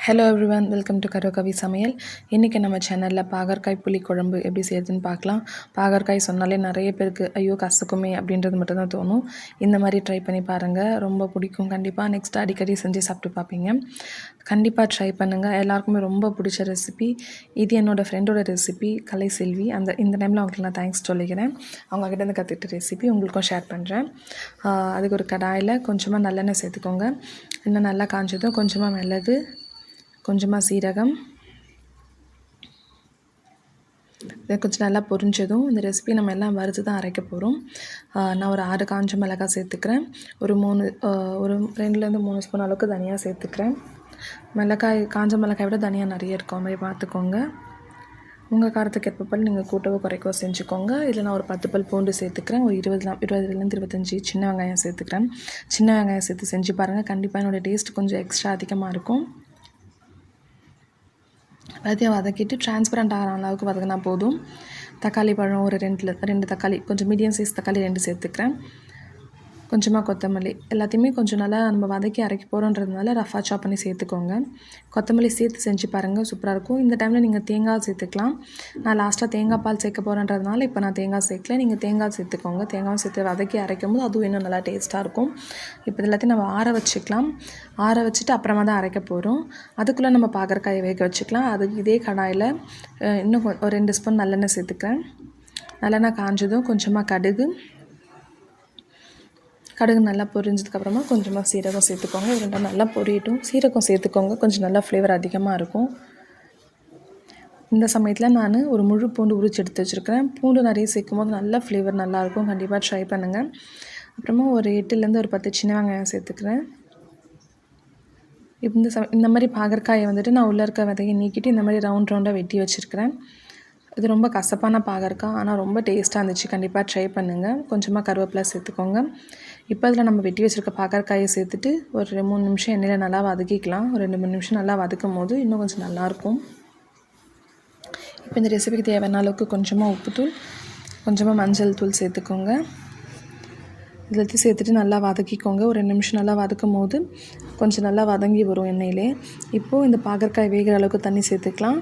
Hello everyone, welcome to கரோகவி சமையல். இன்றைக்கி நம்ம சேனலில் பாகற்காய் புளி குழம்பு எப்படி செய்யறதுன்னு பார்க்கலாம். பாகற்காய் சொன்னாலே நிறைய பேருக்கு ஐயோ கசக்குமே அப்படின்றது மட்டும்தான் தோணும். இந்த மாதிரி ட்ரை பண்ணி பாருங்கள், ரொம்ப பிடிக்கும். கண்டிப்பாக நெக்ஸ்ட் அடிக்கடி செஞ்சு சாப்பிட்டு பார்ப்பீங்க. கண்டிப்பாக ட்ரை பண்ணுங்கள், எல்லாருக்குமே ரொம்ப பிடிச்ச ரெசிபி இது. என்னோடய ஃப்ரெண்டோட ரெசிபி கலை செல்வி. இந்த டைமில் அவங்களுக்கு நான் தேங்க்ஸ் சொல்லிக்கிறேன். அவங்கக்கிட்டேருந்து கற்றுக்கிட்ட ரெசிபி உங்களுக்கும் ஷேர் பண்ணுறேன். அதுக்கு ஒரு கடாயில் கொஞ்சமாக நல்லெண்ணெய் சேர்த்துக்கோங்க. இன்னும் நல்லா காஞ்சதும் கொஞ்சமாக மிளகு, கொஞ்சமாக சீரகம், இதை கொஞ்சம் நல்லா பொரிஞ்சதும் இந்த ரெசிபி நம்ம எல்லாம் வறுத்து தான் அரைக்க போகிறோம். நான் ஒரு 6 காஞ்ச மிளகாய் சேர்த்துக்கிறேன். ஒரு 2லேருந்து 3 ஸ்பூன் அளவுக்கு தனியாக சேர்த்துக்கிறேன். காஞ்ச மிளகாய் விட தனியாக நிறைய இருக்கும், மாதிரி பார்த்துக்கோங்க. உங்கள் காரத்துக்கு ஏற்ப நீங்கள் கூட்டவோ குறைக்கவோ செஞ்சுக்கோங்க. இதில் நான் ஒரு 10 பல் பூண்டு சேர்த்துக்கிறேன். ஒரு 20லேருந்து 25 சின்ன வெங்காயம் சேர்த்துக்கிறேன். சின்ன வெங்காயம் சேர்த்து செஞ்சு பாருங்கள், கண்டிப்பாக என்னோடய டேஸ்ட் கொஞ்சம் எக்ஸ்ட்ரா அதிகமாக இருக்கும். எல்லாத்தையும் வதக்கிட்டு டிரான்ஸ்பரண்ட் ஆகிற அளவுக்கு வதக்கினா போதும். தக்காளி பழம் ஒரு 2 தக்காளி, கொஞ்சம் மீடியம் சைஸ் தக்காளி 2 சேர்த்துக்கிறேன். கொஞ்சமாக கொத்தமல்லி, எல்லாத்தையுமே கொஞ்சம் நல்லா நம்ம வதக்கி அரைக்க போகிறோன்றதுனால ரஃபாக சாப் பண்ணி சேர்த்துக்கோங்க. கொத்தமல்லி சேர்த்து செஞ்சு பாருங்கள், சூப்பராக இருக்கும். இந்த டைமில் நீங்கள் தேங்காய் சேர்த்துக்கலாம். நான் லாஸ்ட்டாக தேங்காய் பால் சேர்க்க போகிறேன்றதுனால இப்போ நான் தேங்காய் சேர்க்கல. நீங்கள் தேங்காய் சேர்த்துக்கோங்க. தேங்காய் சேர்த்து வதக்கி அரைக்கும் போது அதுவும் இன்னும் நல்லா டேஸ்ட்டாக இருக்கும். இப்போ எல்லாத்தையும் நம்ம ஆற வச்சுக்கலாம். ஆற வச்சுட்டு அப்புறமா தான் அரைக்க போகிறோம். அதுக்குள்ளே நம்ம பாகற்காயை வேக வச்சுக்கலாம். அதுக்கு இதே கடாயில் இன்னும் ஒரு 2 ஸ்பூன் நல்லெண்ணெய் சேர்த்துக்கிறேன். நல்லெண்ணெய் காஞ்சதும் கொஞ்சமாக கடுகு நல்லா பொரிஞ்சதுக்கப்புறமா கொஞ்சமாக சீரகம் சேர்த்துக்கோங்க. இது ரெண்டும் நல்லா பொரியட்டும். சீரகம் சேர்த்துக்கோங்க, கொஞ்சம் நல்லா ஃப்ளேவர் அதிகமாக இருக்கும். இந்த சமயத்தில் நான் ஒரு முழு பூண்டு உரிச்சு எடுத்து வச்சுருக்கிறேன். பூண்டு நிறைய சேர்க்கும் போது நல்லா ஃப்ளேவர் நல்லாயிருக்கும். கண்டிப்பாக ட்ரை பண்ணுங்கள். அப்புறமா ஒரு 8லேருந்து ஒரு 10 சின்ன வெங்காயம் சேர்த்துக்கிறேன். இந்த மாதிரி பாகற்காயை வந்துட்டு நான் உள்ளே இருக்க விதையை நீக்கிட்டு இந்த மாதிரி ரவுண்டாக வெட்டி வச்சுருக்கிறேன். இது ரொம்ப கசப்பான பாகற்காய், ஆனால் ரொம்ப டேஸ்ட்டாக இருந்துச்சு. கண்டிப்பாக ட்ரை பண்ணுங்கள். கொஞ்சமாக கருவேப்பிலை சேர்த்துக்கோங்க. இப்போ அதில் நம்ம வெட்டி வச்சுருக்க பாகற்காயை சேர்த்துட்டு ஒரு 3 நிமிஷம் எண்ணெயில் நல்லா வதக்கிக்கலாம். ஒரு 2-3 நிமிஷம் நல்லா வதக்கும் போது இன்னும் கொஞ்சம் நல்லாயிருக்கும். இப்போ இந்த ரெசிபிக்கு தேவையான அளவுக்கு கொஞ்சமாக உப்புத்தூள், கொஞ்சமாக மஞ்சள் தூள் சேர்த்துக்கோங்க. எல்லாத்தையும் சேர்த்துட்டு நல்லா வதக்கிக்கோங்க. ஒரு 2 நிமிஷம் நல்லா வதக்கும் போது கொஞ்சம் நல்லா வதங்கி வரும் எண்ணெயிலே. இப்போது இந்த பாகற்காய் வேகிற அளவுக்கு தண்ணி சேர்த்துக்கலாம்.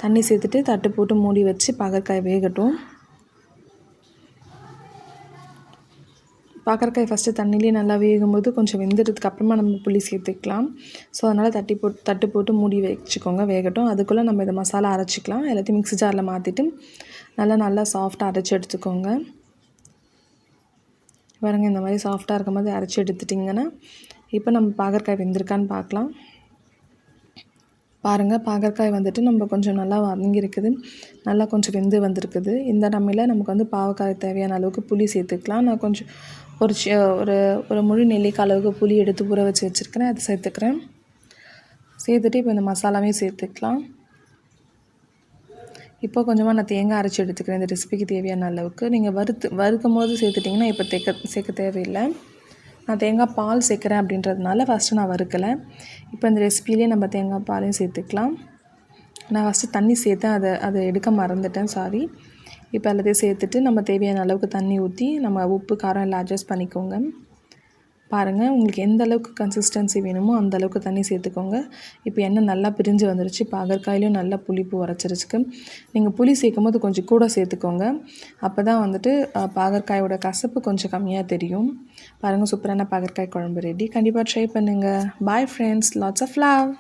தண்ணி சேர்த்துட்டு தட்டு போட்டு மூடி வச்சு பாகற்காய் வேகட்டும். பாகற்காய் ஃபஸ்ட்டு தண்ணியிலே நல்லா வேகும்போது கொஞ்சம் வெந்துடுறதுக்கு அப்புறமா நம்ம புளி சேர்த்துக்கலாம். ஸோ அதனால் தட்டு போட்டு மூடி வச்சுக்கோங்க, வேகட்டும். அதுக்குள்ளே நம்ம இதை மசாலா அரைச்சிக்கலாம். எல்லாத்தையும் மிக்ஸி ஜாரில் மாற்றிட்டு நல்லா சாஃப்டாக அரைச்சி எடுத்துக்கோங்க. பாருங்கள், இந்த மாதிரி சாஃப்டாக இருக்கும் போது அரைச்சி எடுத்துட்டிங்கன்னா இப்போ நம்ம பாகற்காய் வெந்திருக்கான்னு பார்க்கலாம். பாருங்கள், பாகற்காய் வந்துட்டு நம்ம கொஞ்சம் நல்லா வதங்கியிருக்குது, நல்லா கொஞ்சம் வெந்து வந்திருக்குது. இந்த நம்மள நமக்கு வந்து பாவக்காய் தேவையான அளவுக்கு புளி சேர்த்துக்கலாம். நான் கொஞ்சம் ஒரு முழு நெல்லிக்காய் அளவுக்கு புளி எடுத்து ஊற வச்சு வச்சுருக்கிறேன், அதை சேர்த்துக்கிறேன். சேர்த்துட்டு இப்போ இந்த மசாலாவையும் சேர்த்துக்கலாம். இப்போ கொஞ்சமாக நான் தேங்காய் அரைச்சி எடுத்துக்கிறேன் இந்த ரெசிபிக்கு தேவையான அளவுக்கு. நீங்கள் வறுக்கும் போது சேர்த்துட்டிங்கன்னா இப்போ சேர்க்க தேவையில்லை. நான் தேங்காய் பால் சேர்க்குறேன் அப்படின்றதுனால ஃபஸ்ட்டு நான் வறுக்கலை. இப்போ இந்த ரெசிபிலே நம்ம தேங்காய் பாலையும் சேர்த்துக்கலாம். நான் ஃபஸ்ட்டு தண்ணி சேர்த்தேன், அதை எடுக்க மறந்துட்டேன், சாரி. இப்போ எல்லாத்தையும் சேர்த்துட்டு நம்ம தேவையான அளவுக்கு தண்ணி ஊற்றி நம்ம உப்பு காரம் எல்லாம் அட்ஜஸ்ட் பண்ணிக்கோங்க. பாருங்கள், உங்களுக்கு எந்த அளவுக்கு கன்சிஸ்டன்சி வேணுமோ அந்த அளவுக்கு தண்ணி சேர்த்துக்கோங்க. இப்போ எண்ணெய் நல்லா பிரிஞ்சு வந்துருச்சு. பாகற்காயிலையும் நல்லா புளிப்பு உரைச்சிருச்சு. நீங்கள் புளி சேர்க்கும் போது கொஞ்சம் கூட சேர்த்துக்கோங்க. அப்போ தான் வந்துட்டு பாகற்காயோட கசப்பு கொஞ்சம் கம்மியாக தெரியும். பாருங்கள், சூப்பரான பாகற்காய் குழம்பு ரெடி. கண்டிப்பாக ட்ரை பண்ணுங்கள். Bye friends, lots of love.